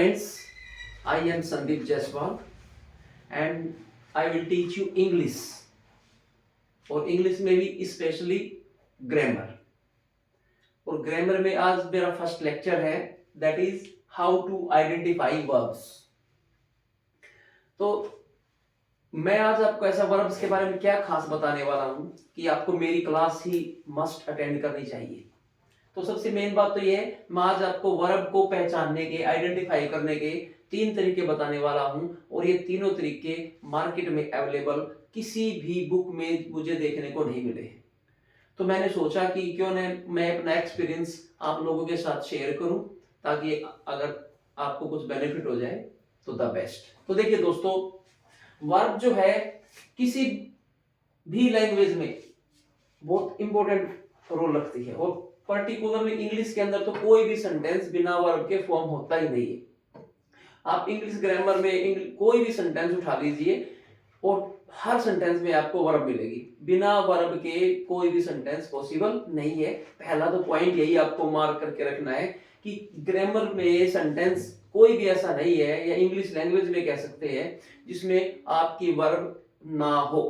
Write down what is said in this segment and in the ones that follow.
Friends, I am Sandeep Jaiswal and I will teach you English और English में भी specially grammar. और grammar में आज मेरा फर्स्ट लेक्चर है, that is how to identify verbs. तो मैं आज आपको ऐसा वर्ब्स के बारे में क्या खास बताने वाला हूं कि आपको मेरी क्लास ही मस्ट अटेंड करनी चाहिए। तो सबसे मेन बात तो ये है, मैं आज आपको वर्ब को पहचानने के, आइडेंटिफाई करने के 3 तरीके बताने वाला हूं और ये तीनों तरीके मार्केट में अवेलेबल किसी भी बुक में मुझे देखने को नहीं मिले। तो मैंने सोचा कि क्यों न मैं अपना एक्सपीरियंस आप लोगों के साथ शेयर करूं, ताकि अगर आपको कुछ बेनिफिट हो जाए तो द बेस्ट। तो देखिए दोस्तों, वर्ब जो है किसी भी लैंग्वेज में बहुत इंपॉर्टेंट रोल रखती है और पर्टिकुलरली इंग्लिश के अंदर तो कोई भी सेंटेंस बिना वर्ब के फॉर्म होता ही नहीं है। आप इंग्लिश ग्रामर में कोई भी सेंटेंस उठा लीजिए और हर सेंटेंस में आपको वर्ब मिलेगी। बिना वर्ब के कोई भी सेंटेंस पॉसिबल नहीं है। पहला तो पॉइंट यही आपको मार्क करके रखना है कि ग्रामर में सेंटेंस कोई भी ऐसा नहीं है, या इंग्लिश लैंग्वेज में कह सकते हैं, जिसमें आपकी वर्ब ना हो।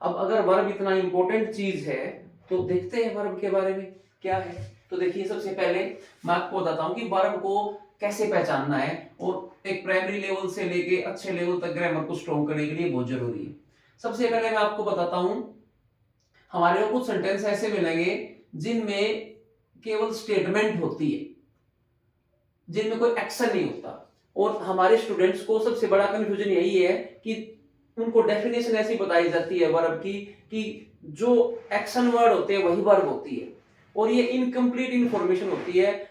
अब अगर वर्ब इतना इंपॉर्टेंट चीज है तो देखते हैं वर्ब के बारे में क्या है। तो देखिए, सबसे पहले मैं आपको बताता हूं कि वर्ब को कैसे पहचानना है और एक प्राइमरी लेवल से लेके अच्छे लेवल तक ग्रामर को स्ट्रॉन्ग करने के लिए बहुत जरूरी है। सबसे पहले मैं आपको बताता हूं, हमारे को कुछ सेंटेंस ऐसे मिलेंगे जिनमें केवल स्टेटमेंट होती है, जिनमें कोई एक्शन नहीं होता। और हमारे स्टूडेंट्स को सबसे बड़ा कंफ्यूजन यही है कि उनको डेफिनेशन ऐसी बताई जाती है वर्ब की कि जो एक्शन वर्ड होते हैं वही वर्ब होती है, और ये इनकम्प्लीट इंफॉर्मेशन होती है।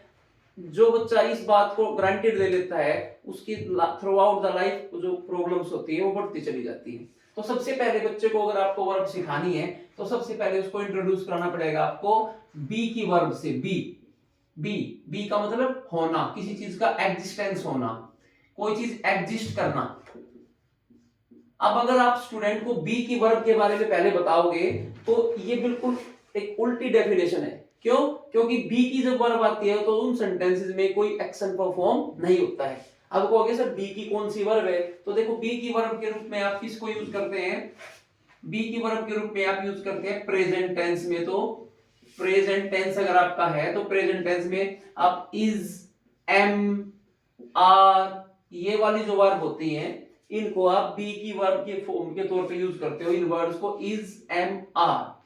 जो बच्चा इस बात को ग्रांटेड ले लेता है, उसकी थ्रू आउट द लाइफ जो प्रॉब्लम्स होती है वो बढ़ती चली जाती है। तो सबसे पहले बच्चे को अगर आपको वर्ब सिखानी है तो सबसे पहले उसको इंट्रोड्यूस कराना पड़ेगा आपको बी की वर्ब से। बी बी बी का मतलब होना, किसी चीज का एग्जिस्टेंस होना, कोई चीज एग्जिस्ट करना। अब अगर आप स्टूडेंट को बी की वर्ब के बारे में पहले बताओगे तो ये बिल्कुल एक उल्टी डेफिनेशन है। क्यों? क्योंकि बी की जब वर्ब आती है तो उन सेंटेंसेस में कोई एक्शन परफॉर्म नहीं होता है। अब कहोगे सर बी की कौन सी वर्ब है, तो देखो बी की वर्ब के रूप में आप किसको यूज करते हैं? बी की वर्ब के रूप में आप यूज करते हैं प्रेजेंट टेंस में। तो प्रेजेंट टेंस अगर आपका है तो प्रेजेंट टेंस में आप इज, एम, आर, ये वाली जो वर्ब होती हैं इनको आप बी की वर्ब के फॉर्म के तौर पे यूज करते हो, इन वर्ड्स को इज, एम, आर।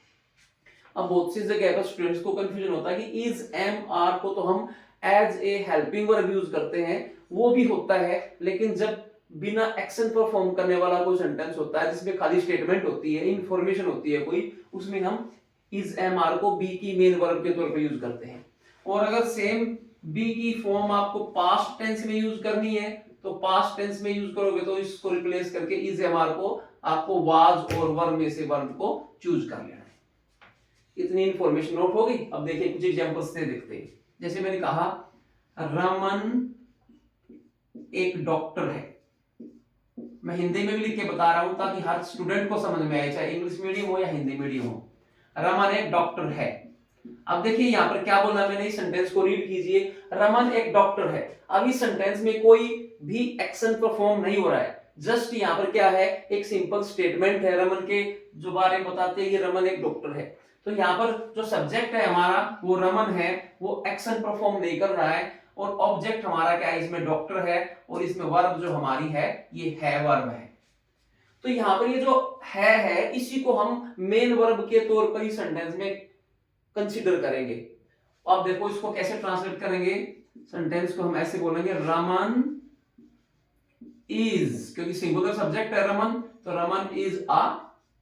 अब बहुत सी जगह पर स्टूडेंट्स को कंफ्यूजन होता है कि इज, एम, आर को तो हम as a helping verb use करते हैं, वो भी होता है, लेकिन जब बिना एक्शन परफॉर्म करने वाला कोई सेंटेंस होता है जिसमें खाली स्टेटमेंट होती है, इंफॉर्मेशन होती है कोई, उसमें हम इज, एम, आर को बी की मेन वर्ब के तौर पे यूज करते हैं। और अगर सेम बी की फॉर्म आपको पास्ट टेंस में यूज करनी है तो पास्ट टेंस में यूज करोगे तो इसको रिप्लेस करके इज, एम, आर को आपको वाज और वर में से वर्ब को चूज कर लेना है। इतनी इंफॉर्मेशन नोट होगी। अब देखिए कुछ एग्जांपल्स से देखते हैं। जैसे मैंने कहा रमन एक डॉक्टर है। मैं हिंदी में भी लिख के बता रहा हूं ताकि हर स्टूडेंट को समझ में आए, चाहे इंग्लिश मीडियम हो या हिंदी मीडियम हो। रमन एक डॉक्टर है। अब देखिए यहां पर क्या बोला मैंने, इस सेंटेंस को रीड कीजिए। रमन एक डॉक्टर है। अब इस सेंटेंस में कोई भी एक्शन परफॉर्म नहीं हो रहा है, जस्ट यहां पर क्या है, एक सिंपल स्टेटमेंट है रमन के जो बारे में बताते हैं कि रमन एक डॉक्टर है। तो यहाँ पर जो सब्जेक्ट है हमारा वो रमन है, वो एक्शन परफॉर्म नहीं कर रहा है, और ऑब्जेक्ट हमारा क्या है, इसमें डॉक्टर है, और इसमें वर्ब जो हमारी है ये है वर्ब है। तो यहाँ पर ये जो है इसी को हम मेन वर्ब के तौर पर इस सेंटेंस में कंसीडर करेंगे। अब देखो इसको कैसे ट्रांसलेट करेंगे, सेंटेंस को हम ऐसे बोलेंगे रमन इज, क्योंकि सिंगुलर सब्जेक्ट है रमन, तो Raman is a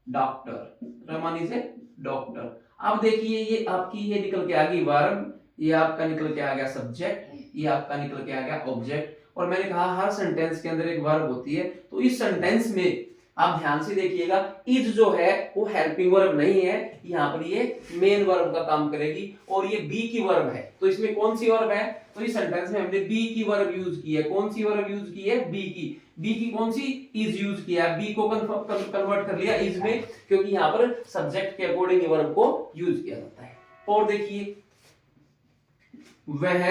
doctor, Raman is a doctor. अब देखिए ये आपकी ये निकल के आ गई वर्ब, ये आपका निकल के आ गया सब्जेक्ट, ये आपका निकल के आ गया ऑब्जेक्ट। और मैंने कहा हर सेंटेंस के अंदर एक वर्ब होती है, तो इस सेंटेंस में आप ध्यान से देखिएगा इज जो है वो हेल्पिंग वर्ब नहीं है, यहाँ पर ये मेन वर्ब का काम करेगी, और ये बी की वर्ब है। तो इसमें कौन सी वर्ब है, तो इस सेंटेंस में हमने बी की वर्ब यूज की है। कौन सी वर्ब यूज की है, बी की। बी की कौन सी, इज यूज किया, बी को कन्वर्ट कर लिया इज में, क्योंकि यहाँ पर सब्जेक्ट के अकॉर्डिंग वर्ब को यूज किया जाता है। और देखिए वह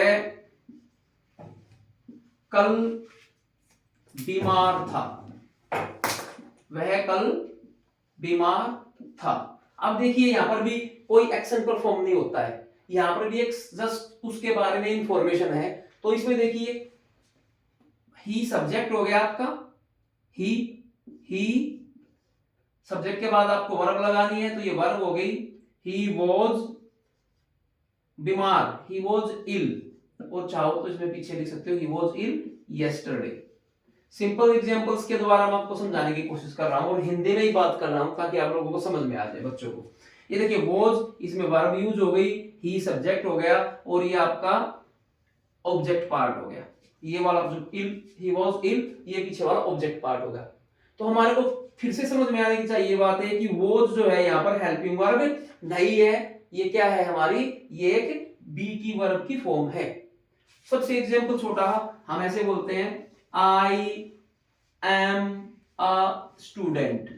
कल बीमार था, वह कल बीमार था। अब देखिए यहां पर भी कोई एक्शन परफॉर्म नहीं होता है, यहां पर भी एक जस्ट उसके बारे में इंफॉर्मेशन है। तो इसमें देखिए ही सब्जेक्ट हो गया आपका, ही सब्जेक्ट के बाद आपको वर्ब लगानी है, तो ये वर्ब हो गई ही वॉज बीमार, ही वॉज इल, और चाहो तो इसमें पीछे लिख सकते हो he was ill yesterday. Simple examples के द्वारा मैं आपको समझाने की कोशिश कर रहा हूं और हिंदी में ही बात कर रहा हूं ताकि आप लोगों को समझ में आ जाए बच्चों को। ये देखिए वॉज, इसमें वर्ब यूज हो गई, ही सब्जेक्ट हो गया और ये आपका ऑब्जेक्ट पार्ट हो गया। ये वाला जो इल, ही वॉज इल, ये पीछे वाला ऑब्जेक्ट पार्ट हो गया। तो हमारे को फिर से समझ में आने की चाहिए बात है कि वॉज जो है यहाँ पर हेल्पिंग वर्ब नहीं है, ये क्या है हमारी, ये एक बी की वर्ब की फॉर्म है। सबसे एग्जांपल छोटा हम ऐसे बोलते हैं I am a student,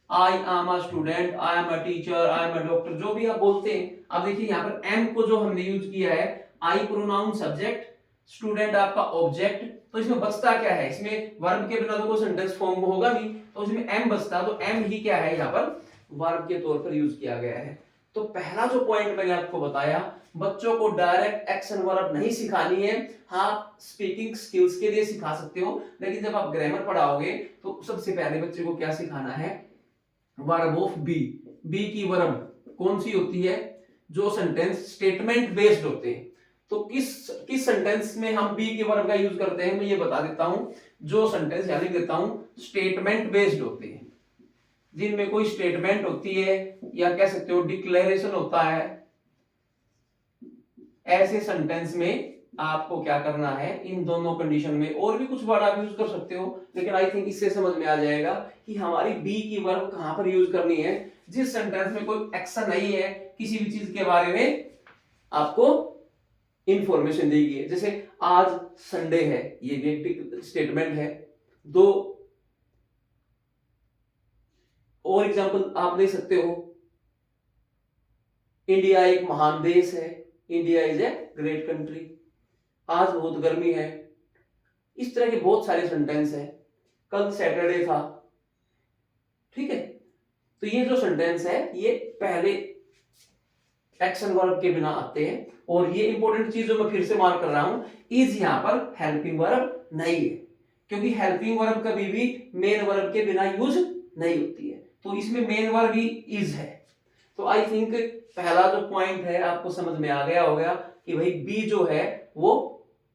I am a student, I am a teacher, I am a doctor, जो भी आप बोलते हैं। अब देखिए यहाँ पर एम को जो हमने यूज किया है, आई प्रोनाउन सब्जेक्ट, स्टूडेंट आपका ऑब्जेक्ट, तो इसमें बचता क्या है, इसमें वर्ब के बिना तो कोई सेंटेंस फॉर्म होगा नहीं, तो इसमें एम बचता, तो एम ही क्या है यहाँ पर वर्ब के तौर पर यूज किया गया है। तो पहला जो पॉइंट मैंने आपको बताया, बच्चों को डायरेक्ट एक्शन वर्ब नहीं सिखानी है, हाँ स्पीकिंग स्किल्स के लिए सिखा सकते हो, लेकिन जब आप ग्रामर पढ़ाओगे तो सबसे पहले बच्चे को क्या सिखाना है, वर्ब ऑफ बी। बी की वर्ब कौन सी होती है, जो सेंटेंस स्टेटमेंट बेस्ड होते हैं। तो किस सेंटेंस में हम बी की वर्ब का यूज करते हैं, मैं ये बता देता हूं। जो सेंटेंस यानी देता हूं स्टेटमेंट बेस्ड होते हैं, जिनमें कोई स्टेटमेंट होती है या कह सकते हो डिक्लेरेशन होता है, ऐसे सेंटेंस में आपको क्या करना है, इन दोनों कंडीशन में, और भी कुछ वर्ड आप यूज कर सकते हो, लेकिन आई थिंक इससे समझ में आ जाएगा कि हमारी बी की वर्ब कहां पर यूज करनी है। जिस सेंटेंस में कोई एक्शन नहीं है, किसी भी चीज के बारे में आपको इंफॉर्मेशन दी गई है, जैसे आज संडे है, ये भी एक स्टेटमेंट है। दो और एग्जांपल आप ले सकते हो, इंडिया एक महान देश है, India is a great country, आज बहुत गर्मी है। इस तरह के बहुत सारे सेंटेंस है, कल सैटरडे था, ठीक है। तो ये जो सेंटेंस है ये पहले एक्शन वर्ब के बिना आते हैं, और ये इंपॉर्टेंट चीज जो मैं फिर से मार्क कर रहा हूं, इज यहां पर हेल्पिंग वर्ब नहीं है, क्योंकि हेल्पिंग वर्ब कभी भी मेन वर्ब के बिना यूज नहीं होती है, तो इसमें मेन वर्ब ही इज है। तो आई थिंक पहला जो पॉइंट है आपको समझ में आ गया होगा कि भाई बी जो है वो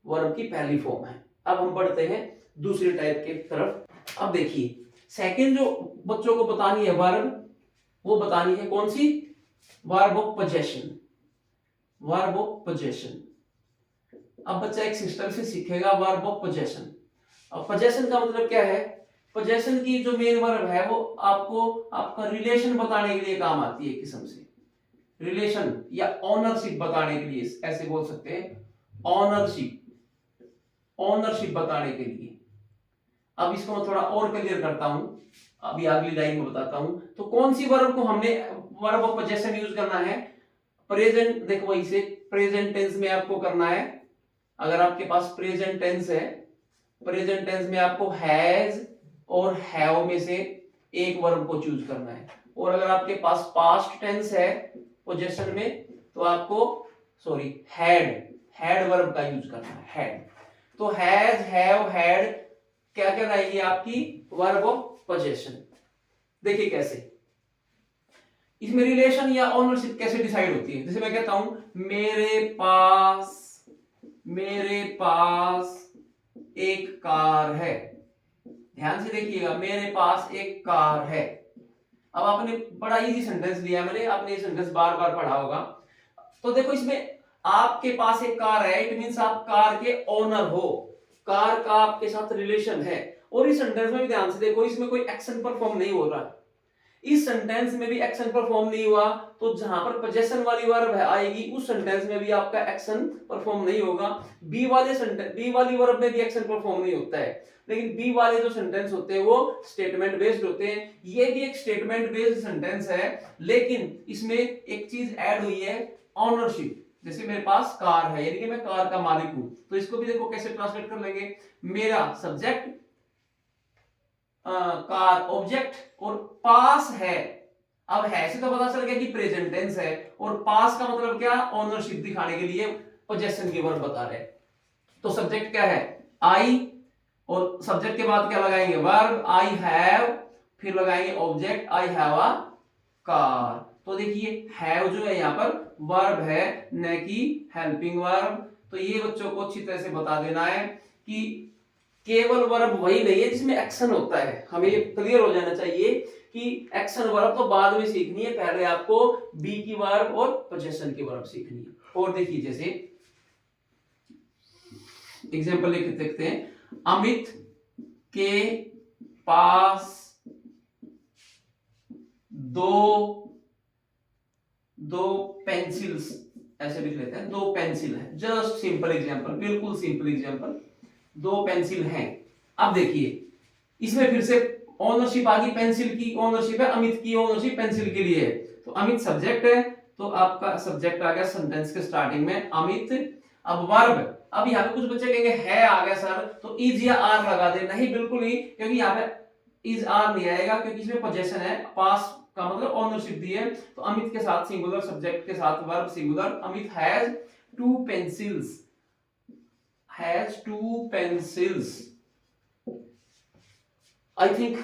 वर्ब की पहली फॉर्म है। अब हम बढ़ते हैं दूसरी टाइप के तरफ। अब देखिए सेकंड जो बच्चों को बतानी है वर्ब, वो बतानी है कौन सी, verb of possession. Verb of possession, अब बच्चा एक सिस्टम से सीखेगा वर्ब ऑफ पोजेशन। अब पोजेशन का मतलब क्या है, पोजेशन की जो मेन वर्ब है वो आपको आपका रिलेशन बताने के लिए काम आती है, किस्म से रिलेशन या ऑनरशिप बताने के लिए, ऐसे बोल सकते हैं ऑनरशिप, ऑनरशिप बताने के लिए। अब इसको मैं थोड़ा और क्लियर करता हूं, अभी अगली लाइन में बताता हूं। तो कौन सी वर्ब को हमने वर्ब ऑफ पोजेशन यूज करना है, प्रेजेंट, देखो इसे प्रेजेंट टेंस में आपको करना है। अगर आपके पास प्रेजेंट टेंस है, प्रेजेंट टेंस में आपको हैज और हैव में से एक वर्ब को चूज करना है, और अगर आपके पास पास्ट टेंस है पोजेशन में, तो आपको सॉरी हैड वर्ब का यूज करना है, हैड। तो हैज, हैव, हैड क्या क्या रहेगी आपकी वर्ब ऑफ पोजेशन। देखिए कैसे, इसमें रिलेशन या ओनरशिप कैसे डिसाइड होती है। जैसे मैं कहता हूं मेरे पास एक कार है, ध्यान से देखिएगा, मेरे पास एक कार है। अब आपने बड़ा इजी सेंटेंस लिया मैंने, आपने ये सेंटेंस बार बार पढ़ा होगा। तो देखो इसमें आपके पास एक कार है, इट मींस आप कार के ओनर हो, कार का आपके साथ रिलेशन है। और इस सेंटेंस में भी ध्यान से देखो, इसमें कोई एक्शन परफॉर्म नहीं हो रहा, इस सेंटेंस में भी एक्शन परफॉर्म नहीं हुआ, तो जहां पर पोजेशन वाली वर्ब आएगी उस सेंटेंस में भी आपका एक्शन परफॉर्म नहीं होगा। बी वाली वर्ब में भी एक्शन परफॉर्म नहीं होता है, लेकिन बी वाले जो सेंटेंस होते हैं वो स्टेटमेंट बेस्ड होते हैं। ये भी एक स्टेटमेंट बेस्ड सेंटेंस है, लेकिन इसमें एक चीज ऐड हुई है, ऑनरशिप। जैसे मेरे पास कार है यानी कि मैं कार का मालिक हूं, तो इसको भी देखो कैसे ट्रांसलेट कर लेंगे। मेरा सब्जेक्ट कार ऑब्जेक्ट और पास है। अब है से तो पता चल गया कि प्रेजेंट टेंस है, और पास का मतलब क्या, ओनरशिप दिखाने के लिए पोजेशन की वर्ब बता रहे हैं। तो सब्जेक्ट क्या है, आई, और सब्जेक्ट के बाद क्या लगाएंगे, वर्ब, आई हैव, फिर लगाएंगे object, I have a car. तो देखिए हैव जो है यहाँ पर वर्ब है, न कि हेल्पिंग वर्ब। तो ये बच्चों को अच्छी तरह से बता देना है कि केवल वर्ब वही नहीं है जिसमें एक्शन होता है। हमें ये क्लियर हो जाना चाहिए कि एक्शन वर्ब तो बाद में सीखनी है, पहले आपको बी की वर्ब और पोजेशन की वर्ब सीखनी है। और देखिए जैसे एग्जांपल लिख देखते हैं, अमित के पास दो पेंसिल्स, ऐसे लिख लेते हैं, 2 पेंसिल है। जस्ट सिंपल एग्जांपल, बिल्कुल सिंपल एग्जांपल, 2 पेंसिल हैं। अब देखिए इसमें फिर से ओनरशिप आ गई, पेंसिल की ओनरशिप है, अमित की ओनरशिप पेंसिल के लिए है। तो अमित सब्जेक्ट है, तो आपका सब्जेक्ट आ गया सेंटेंस के स्टार्टिंग में अमित। अब वर्ब, अब यहाँ पे कुछ बच्चे कहेंगे है आ गया सर, तो इज या आर लगा दे। नहीं, बिल्कुल ही, क्योंकि यहाँ पे इज आर नहीं आएगा, क्योंकि इसमें पोजेशन है, पास का मतलब ओनरशिप दी है। तो अमित के साथ सिंगुलर, सब्जेक्ट के साथ verb singular, Amit has 2 pencils, has 2 pencils. I think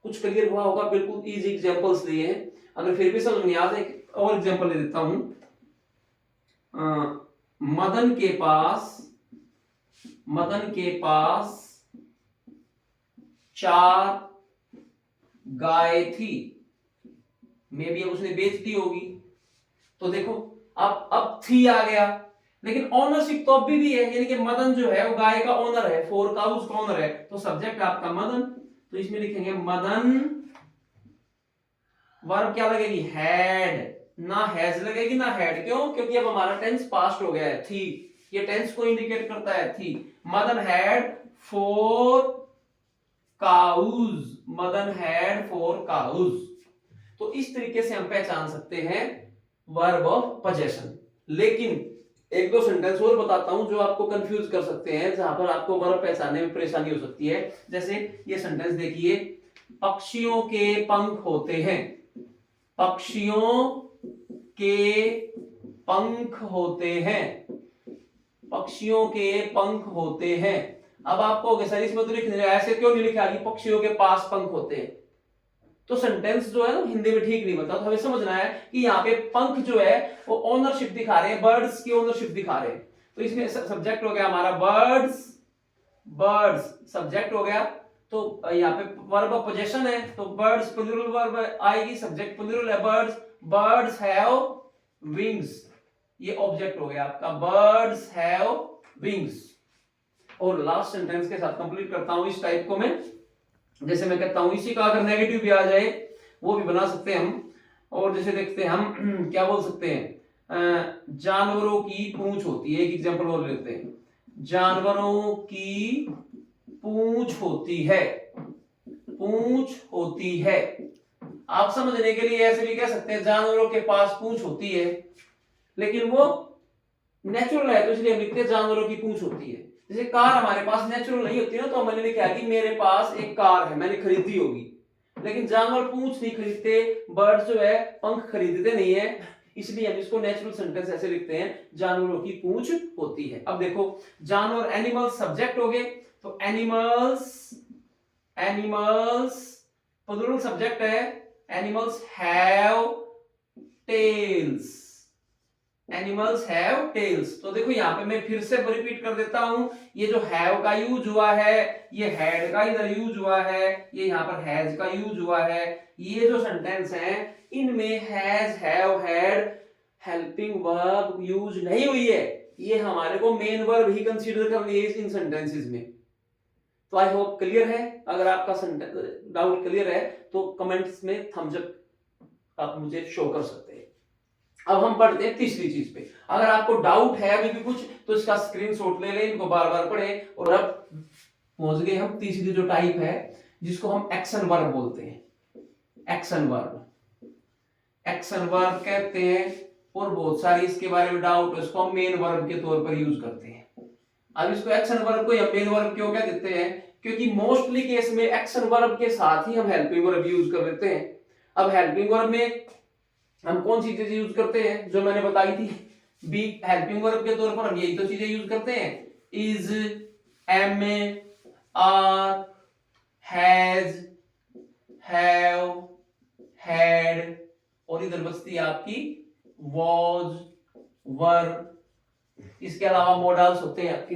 कुछ क्लियर हुआ होगा, बिल्कुल इजी एग्जांपल्स दिए हैं। अगर फिर भी समझ नहीं आता, एक और एग्जांपल ले देता हूं। मदन के पास 4 गाय थी, मे बी अब उसने बेच दी होगी। तो देखो अब थी आ गया, लेकिन ओनरशिप तो अभी भी है, यानी कि मदन जो है वो गाय का ओनर है, 4 काउज का ओनर है। तो सब्जेक्ट आपका मदन, तो इसमें लिखेंगे मदन, वर्ब क्या लगेगी, हैड, ना हैज लगेगी ना हैड। क्यों, क्योंकि अब हमारा टेंस पास्ट हो गया है, थी, ये टेंस को इंडिकेट करता है, थी। Madan had 4 cows, Madan had 4 cows. तो इस तरीके से हम पहचान सकते हैं वर्ब ऑफ पोजेशन। लेकिन एक दो सेंटेंस और बताता हूं जो आपको कंफ्यूज कर सकते हैं, जहां पर आपको वर्ब पहचानने में परेशानी हो सकती है। जैसे ये सेंटेंस देखिए, पक्षियों के पंख होते हैं, पक्षियों के पंख होते हैं, पक्षियों के पंख होते हैं। अब आपको सर इसमें तो लिखने ऐसे क्यों नहीं लिखा कि पक्षियों के पास पंख होते हैं, तो सेंटेंस जो है ना हिंदी में ठीक नहीं बनता। तो हमें समझना है कि यहाँ पे पंख जो है वो ओनरशिप दिखा रहे हैं, बर्ड्स की ओनरशिप दिखा रहे हैं। तो इसमें सब्जेक्ट हो गया हमारा बर्ड्स, बर्ड्स सब्जेक्ट हो गया। तो यहाँ पे वर्ब ऑफ पोजेशन है, तो बर्ड्स प्लूरल वर्ब आएगी, सब्जेक्ट प्लूरल है बर्ड्स। बर्ड्स हैव विंग्स, ये ऑब्जेक्ट हो गया आपका, बर्ड्स हैव विंग्स। और लास्ट सेंटेंस के साथ कंप्लीट करता हूं इस टाइप को मैं। जैसे मैं कहता हूं इसी का अगर नेगेटिव भी आ जाए वो भी बना सकते हैं हम। और जैसे देखते हैं हम क्या बोल सकते हैं, जानवरों की पूंछ होती है, एक एग्जांपल और लेते हैं, जानवरों की पूंछ होती है, पूंछ होती है। आप समझने के लिए ऐसे भी कह सकते हैं जानवरों के पास पूंछ होती है, लेकिन वो नेचुरल है तो इसलिए हम लिखते हैं जानवरों की पूंछ होती है। जैसे कार हमारे पास नेचुरल नहीं होती ना, तो मैंने लिखा कि मेरे पास एक कार है, मैंने खरीदी होगी। लेकिन जानवर पूंछ नहीं खरीदते, बर्ड जो है पंख खरीदते नहीं है, इसलिए हम इसको नेचुरल सेंटेंस ऐसे लिखते हैं, जानवरों की पूंछ होती है। अब देखो जानवर, एनिमल्स सब्जेक्ट हो गए, तो एनिमल्स, एनिमल्स प्लूरल सब्जेक्ट है, animals have tails, animals have tails. तो देखो यहाँ पे मैं फिर से रिपीट कर देता हूं, ये जो हैव का यूज हुआ है, ये हैड का इधर यूज हुआ है, ये यहाँ पर हैज का यूज हुआ है। ये जो सेंटेंस हैं इनमें has, have, had helping verb use नहीं हुई है, ये हमारे को मेन वर्ब ही कंसीडर करनी है इन सेंटेंसेस में। तो आई होप क्लियर है। अगर आपका डाउट क्लियर है तो कमेंट्स में थम्स अप आप मुझे शो कर सकते हैं। अब हम बढ़ते हैं तीसरी चीज पे। अगर आपको डाउट है अभी भी कुछ तो इसका स्क्रीनशॉट ले लें, इनको बार बार पढ़ें। और अब पहुंच गए हम तीसरी जो टाइप है जिसको हम एक्शन वर्ब बोलते हैं, एक्शन वर्ब। एक्शन वर्ब कहते हैं और बहुत सारी इसके बारे में डाउट है, इसको हम मेन वर्ब के तौर पर यूज करते हैं। अब इसको एक्शन वर्ब को या मेन वर्ब क्यों क्या देते हैं, क्योंकि मोस्टली केस में एक्शन वर्ब के साथ ही हम हेल्पिंग वर्ब यूज कर लेते हैं। अब हेल्पिंग वर्ब में हम कौन सी चीजें यूज करते हैं जो मैंने बताई थी, बी हेल्पिंग वर्ब के तौर पर हम यही तो चीजें यूज करते हैं, is, am, are, has, have, had, और इधर बचती है आपकी वॉज, वर। इसके अलावा मॉडल्स होते हैं आपके,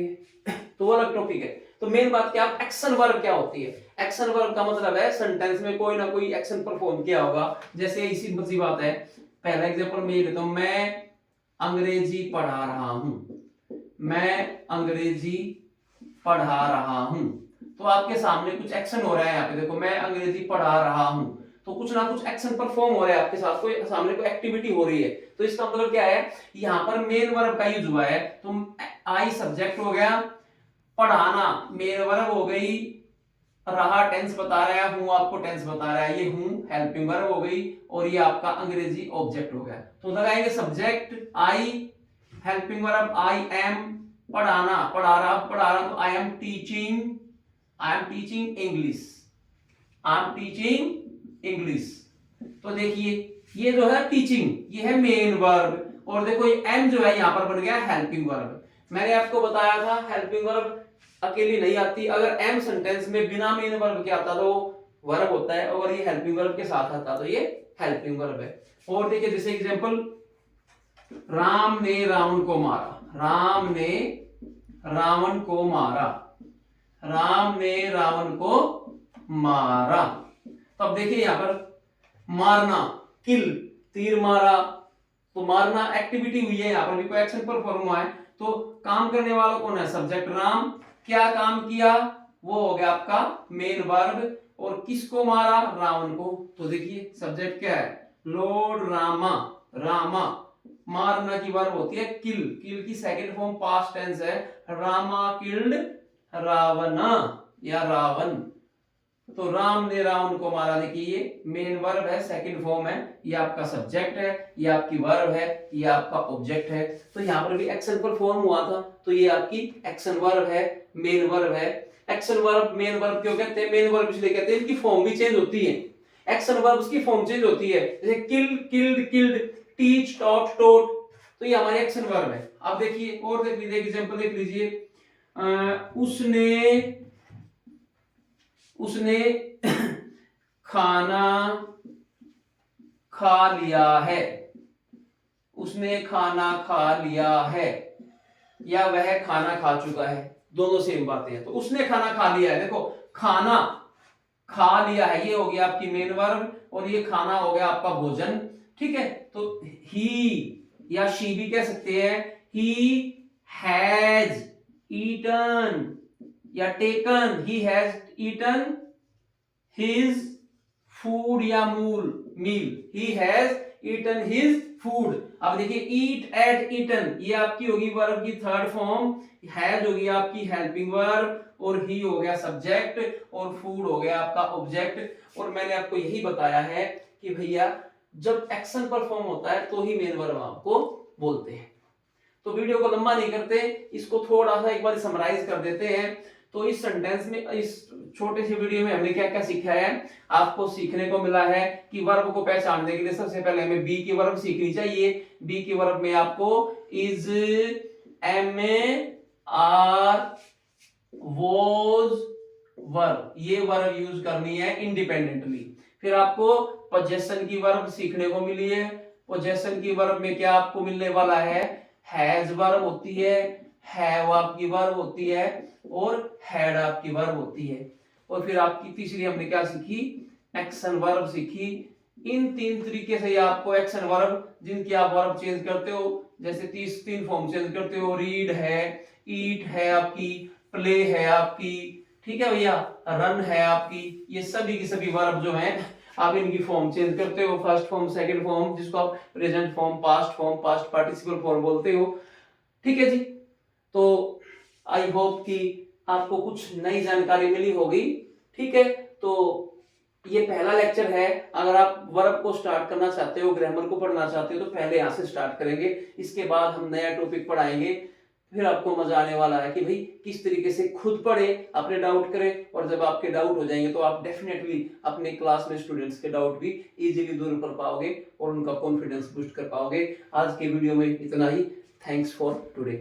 तो वो अलग टॉपिक है। तो मेन बात क्या, एक्शन वर्ब क्या होती है। एक्शन वर्ब का मतलब है सेंटेंस में कोई ना कोई एक्शन परफॉर्म किया होगा। जैसे इसी सी बात है, पहला एग्जांपल मैं ये लेता हूं, मैं अंग्रेजी पढ़ा रहा हूं, मैं अंग्रेजी पढ़ा रहा हूं। तो आपके सामने कुछ एक्शन हो रहा है, यहाँ पे देखो मैं अंग्रेजी पढ़ा रहा हूं, तो कुछ ना कुछ एक्शन परफॉर्म हो रहा है आपके साथ, कोई सामने कोई एक्टिविटी हो रही है। तो इसका मतलब क्या है, यहाँ पर मेन वर्ब का यूज हुआ है। तो आई सब्जेक्ट हो गया, पढ़ाना मेन वर्ब हो गई, रहा टेंस बता रहा है, हूं आपको टेंस बता रहा है, ये हूं हेल्पिंग वर्ब हो गई, और ये आपका अंग्रेजी ऑब्जेक्ट हो गया। तो लगाएंगे subject I, helping verb I am, पढ़ाना पढ़ा रहा तो I am teaching, I am teaching English, I am teaching English. तो देखिए ये जो है टीचिंग, ये है मेन वर्ब, और देखो ये एम जो है यहाँ पर बन गया हेल्पिंग वर्ब। मैंने आपको बताया था हेल्पिंग वर्ब अकेली नहीं आती, अगर एम सेंटेंस में बिना मेन वर्ब के आता तो वर्ब होता है, और ये हेल्पिंग वर्ब के साथ आता तो ये हेल्पिंग वर्ब है। और देखिए जैसे एग्जांपल, राम ने रावण को मारा, राम ने रावण को मारा, राम ने रावण को मारा। तो अब देखिए यहां पर मारना, किल, तीर मारा, तो मारना एक्टिविटी हुई है, यहां पर भी कोई एक्शन परफॉर्म हुआ है। तो काम करने वाला कौन है, सब्जेक्ट राम, क्या काम किया, वो हो गया आपका मेन वर्ब, और किसको मारा, रावण को। तो देखिए सब्जेक्ट क्या है, लॉर्ड रामा, रामा। मारना की वर्ब होती है किल, किल की सेकंड फॉर्म पास्ट टेंस है, रामा किल्ड रावणा या रावण। तो राम ने रावण को मारा, देखिए ये मेन वर्ब है, सेकंड फॉर्म है, ये आपका सब्जेक्ट है, ये आपकी वर्ब है, ये आपका ऑब्जेक्ट है। तो यहाँ पर भी एक्शन परफॉर्म हुआ था, तो ये आपकी एक्शन वर्ब है, मेन वर्ब है। एक्शन वर्ब मेन वर्ब क्यों कहते हैं, मेन वर्ब इसलिए कहते हैं इनकी फॉर्म भी चेंज होती है, एक्शन वर्ब उसकी फॉर्म चेंज होती है, जैसे किल, किल्ड, किल्ड, टीच, टॉट, टोट, तो ये हमारी एक्शन वर्ब है। अब देखिए और देख लीजिए एग्जांपल देख लीजिए, उसने खाना खा लिया है, उसने खाना खा लिया है, या वह खाना खा चुका है, दोनों सेम बातें हैं। तो उसने खाना खा लिया है, देखो खाना खा लिया है ये हो गया आपकी मेन वर्ब, और ये खाना हो गया आपका भोजन, ठीक है। तो ही या शी भी कह सकते हैं, ही हैज ईटन या taken, he has eaten his food या meal, he has eaten his food. अब देखिए ईट, एट, ईटन, ये आपकी होगी वर्ब की थर्ड फॉर्म, हैज होगी आपकी हेल्पिंग वर्ब, और ही हो गया सब्जेक्ट, और फूड हो गया आपका ऑब्जेक्ट। और मैंने आपको यही बताया है कि भैया जब एक्शन परफॉर्म होता है तो ही मेन वर्ब आपको बोलते हैं। तो वीडियो को लंबा नहीं करते, इसको थोड़ा सा एक बार समराइज कर देते हैं। तो इस सेंटेंस में, इस छोटे से वीडियो में हमने क्या क्या सीखा है, आपको सीखने को मिला है कि वर्ब को पहचानने के लिए सबसे पहले हमें बी की वर्ब सीखनी चाहिए। बी की वर्ब में आपको is, am, are, was, verb, ये वर्ब यूज करनी है इंडिपेंडेंटली। फिर आपको पोजेशन की वर्ब सीखने को मिली है। पोजेशन की वर्ब में क्या आपको मिलने वाला है, हैज वर्ब होती है, हैव आपकी वर्ब होती है, और हैड आपकी वर्ब होती है। और फिर आपकी तीसरी हमने क्या सीखी, एक्शन वर्ब सीखी। इन तीन तरीके से आपको एक्शन वर्ब, जिनकी आप वर्ब चेंज करते हो, जैसे तीन फॉर्म चेंज करते हो, रीड है, ईट है आपकी, प्ले है आपकी, ठीक है भैया, रन है आपकी, ये सभी की सभी वर्ब जो हैं आप इनकी फॉर्म चेंज करते हो, फर्स्ट फॉर्म, सेकंड फॉर्म, जिसको आप present form, past participle form बोलते हो, ठीक है जी। तो आई होप कि आपको कुछ नई जानकारी मिली होगी, ठीक है। तो ये पहला लेक्चर है। अगर आप वर्ब को स्टार्ट करना चाहते हो, ग्रामर को पढ़ना चाहते हो, तो पहले यहाँ से स्टार्ट करेंगे। इसके बाद हम नया टॉपिक पढ़ाएंगे। फिर आपको मजा आने वाला है कि भाई किस तरीके से खुद पढ़े, अपने डाउट करें, और जब आपके डाउट हो जाएंगे तो आप डेफिनेटली अपने क्लास में स्टूडेंट्स के डाउट भी इजीली दूर कर पाओगे और उनका कॉन्फिडेंस बूस्ट कर पाओगे। आज के वीडियो में इतना ही। Thanks for today.